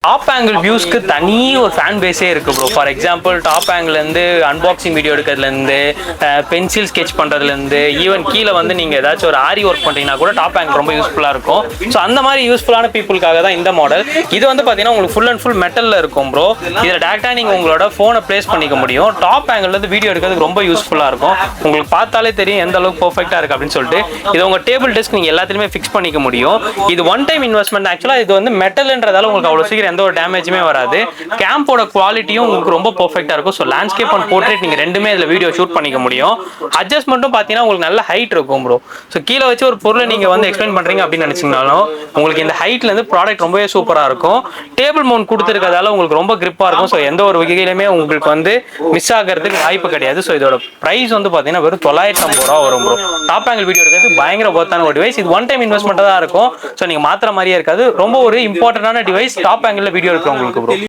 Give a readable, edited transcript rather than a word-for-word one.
Top angle வியூஸ்க்கு தனி ஒரு fan பேஸே இருக்குது ப்ரோ. ஃபார் எக்ஸாம்பிள் டாப் ஆங்கிள்லேருந்து அன்பாக்சிங் வீடியோ எடுக்கிறதுலேருந்து பென்சில் ஸ்கெச் பண்ணுறதுலேருந்து ஈவன் கீழே வந்து நீங்கள் ஏதாச்சும் ஒரு ஆரி ஒர்க் பண்ணுறீங்கன்னா கூட டாப் ஆங்கிள் ரொம்ப யூஸ்ஃபுல்லாக இருக்கும். ஸோ அந்த மாதிரி யூஸ்ஃபுல்லான பீப்புளுக்காக தான் இந்த மாடல். இது வந்து பார்த்தீங்கன்னா உங்களுக்கு ஃபுல் அண்ட் ஃபுல் மெட்டலில் இருக்கும் ப்ரோ. இதில் டேரெக்டாக நீங்கள் உங்களோட ஃபோனை ப்ளேஸ் பண்ணிக்க முடியும். டாப் ஆங்கிள்லேருந்து வீடியோ எடுக்கிறதுக்கு ரொம்ப யூஸ்ஃபுல்லாக இருக்கும். உங்களுக்கு பார்த்தாலே தெரியும் எந்த அளவுக்கு பர்ஃபெக்டாக இருக்குது அப்படின்னு சொல்லிட்டு. இது உங்கள் டேபிள் டெஸ்க் நீங்கள் எல்லாத்துலேயுமே ஃபிக்ஸ் பண்ணிக்க முடியும். இது ஒன் டைம் இன்வெஸ்ட்மெண்ட். ஆக்சுவலாக இது வந்து மெட்டல்ன்றதால உங்களுக்கு அவ்வளோ சீக்கிரம் எந்த ஒரு டேமேஜுமே வராது. கேம்போட குவாலிட்டியும் உங்களுக்கு ரொம்ப பெர்ஃபெக்ட்டா இருக்கும். ஸோ லேண்ட்ஸ்கேப் அண்ட் போர்ட்ரேட் நீங்க ரெண்டுமே இதில் வீடியோ ஷூட் பண்ணிக்க முடியும். அட்ஜஸ்ட்மெண்ட்டும் பார்த்தீங்கன்னா உங்களுக்கு நல்ல ஹைட் இருக்கும் ப்ரோ. ஸோ கீழே வச்சு ஒரு பொருளை நீங்க வந்து எக்ஸ்பிளைன் பண்றீங்க அப்படின்னு நினைச்சீங்கனாலும் உங்களுக்கு இந்த ஹைட்ல இருந்து ப்ராடக்ட் ரொம்பவே சூப்பரா இருக்கும். டேபிள் மவுண்ட் கொடுத்துருக்கிறதால உங்களுக்கு ரொம்ப கிரிப்பா இருக்கும். ஸோ எந்த ஒரு வகையிலுமே உங்களுக்கு வந்து மிஸ் ஆகிறதுக்கு வாய்ப்பு கிடையாது. ஸோ இதோட பிரைஸ் வந்து பார்த்தீங்கன்னா வெறும் 950 ரூபா வரும் ப்ரோ. டாப் ஆங்கிள் வீடியோ எடுக்கிறது பயங்கர ஒர்த்தான ஒரு டிவைஸ். இது ஒன் டைம் இன்வெஸ்ட்மெண்ட் தான் இருக்கும். ஸோ நீங்க மாத்திர மாதிரியே இருக்காது. ரொம்ப ஒரு இம்பார்ட்டன்டான டிவைஸ் டாப் ஆங்கிள் வீடியோ எடுக்கிறவங்களுக்கு ப்ரோ.